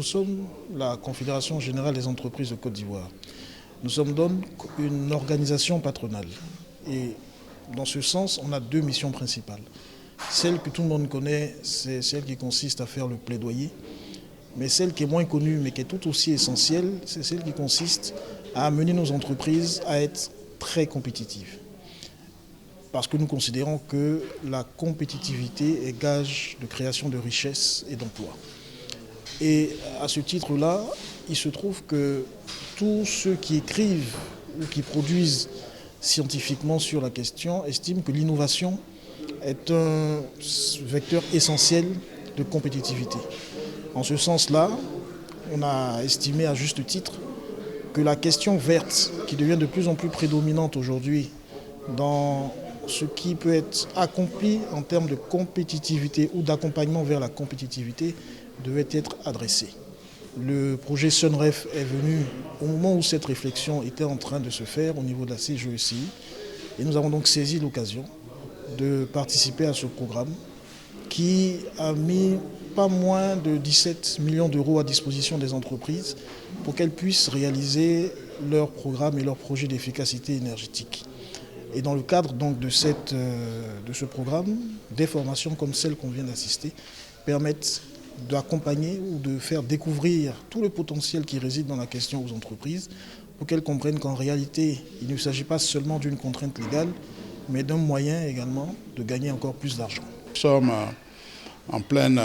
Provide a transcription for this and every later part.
Nous sommes la Confédération générale des entreprises de Côte d'Ivoire. Nous sommes donc une organisation patronale. Et dans ce sens, on a deux missions principales. Celle que tout le monde connaît, c'est celle qui consiste à faire le plaidoyer. Mais celle qui est moins connue, mais qui est tout aussi essentielle, c'est celle qui consiste à amener nos entreprises à être très compétitives. Parce que nous considérons que la compétitivité est gage de création de richesses et d'emplois. Et à ce titre-là, il se trouve que tous ceux qui écrivent ou qui produisent scientifiquement sur la question estiment que l'innovation est un vecteur essentiel de compétitivité. En ce sens-là, on a estimé à juste titre que la question verte, qui devient de plus en plus prédominante aujourd'hui dans ce qui peut être accompli en termes de compétitivité ou d'accompagnement vers la compétitivité, devait être adressée. Le projet SUNREF est venu au moment où cette réflexion était en train de se faire au niveau de la CGECI et nous avons donc saisi l'occasion de participer à ce programme qui a mis pas moins de 17 millions d'euros à disposition des entreprises pour qu'elles puissent réaliser leurs programmes et leurs projets d'efficacité énergétique. Et dans le cadre donc de ce programme, des formations comme celle qu'on vient d'assister permettent d'accompagner ou de faire découvrir tout le potentiel qui réside dans la question aux entreprises pour qu'elles comprennent qu'en réalité, il ne s'agit pas seulement d'une contrainte légale, mais d'un moyen également de gagner encore plus d'argent. Nous sommes en pleine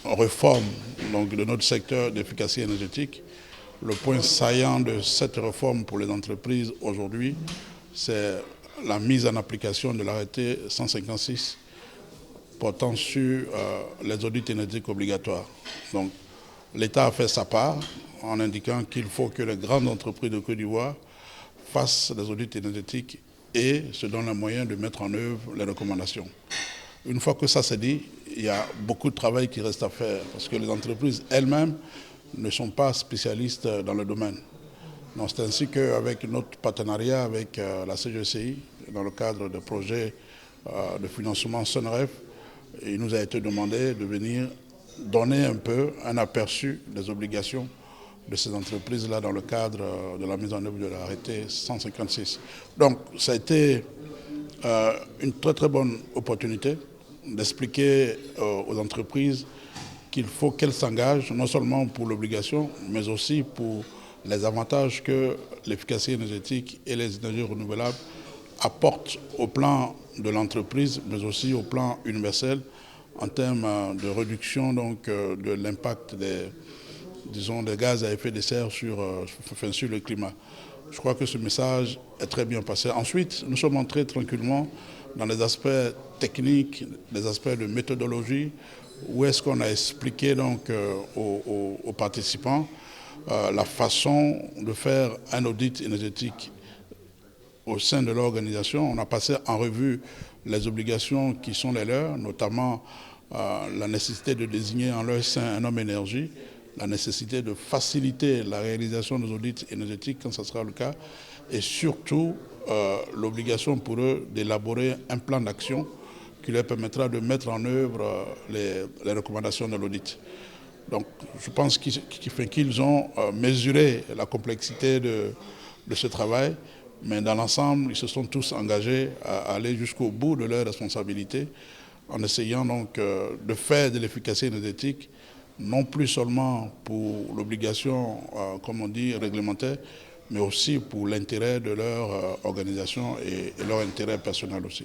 réforme donc, de notre secteur d'efficacité énergétique. Le point saillant de cette réforme pour les entreprises aujourd'hui, c'est la mise en application de l'arrêté 156 portant sur les audits énergétiques obligatoires. Donc, l'État a fait sa part en indiquant qu'il faut que les grandes entreprises de Côte d'Ivoire fassent des audits énergétiques et se donnent les moyens de mettre en œuvre les recommandations. Une fois que ça c'est dit, il y a beaucoup de travail qui reste à faire parce que les entreprises elles-mêmes ne sont pas spécialistes dans le domaine. C'est ainsi qu'avec notre partenariat avec la CGECI, dans le cadre des projets de financement SUNREF, il nous a été demandé de venir donner un peu un aperçu des obligations de ces entreprises-là dans le cadre de la mise en œuvre de l'arrêté 156. Donc ça a été une très très bonne opportunité d'expliquer aux entreprises qu'il faut qu'elles s'engagent non seulement pour l'obligation, mais aussi pour les avantages que l'efficacité énergétique et les énergies renouvelables apportent au plan de l'entreprise, mais aussi au plan universel en termes de réduction donc, de l'impact des gaz à effet de serre sur le climat. Je crois que ce message est très bien passé. Ensuite, nous sommes entrés tranquillement dans les aspects techniques, les aspects de méthodologie, où est-ce qu'on a expliqué donc, aux participants la façon de faire un audit énergétique au sein de l'organisation. On a passé en revue les obligations qui sont les leurs, notamment la nécessité de désigner en leur sein un homme énergie, la nécessité de faciliter la réalisation des audits énergétiques quand ce sera le cas, et surtout l'obligation pour eux d'élaborer un plan d'action qui leur permettra de mettre en œuvre les recommandations de l'audit. Donc je pense qu'ils ont mesuré la complexité de ce travail, mais dans l'ensemble, ils se sont tous engagés à aller jusqu'au bout de leurs responsabilités en essayant donc de faire de l'efficacité énergétique, non plus seulement pour l'obligation, comme on dit, réglementaire, mais aussi pour l'intérêt de leur organisation et leur intérêt personnel aussi.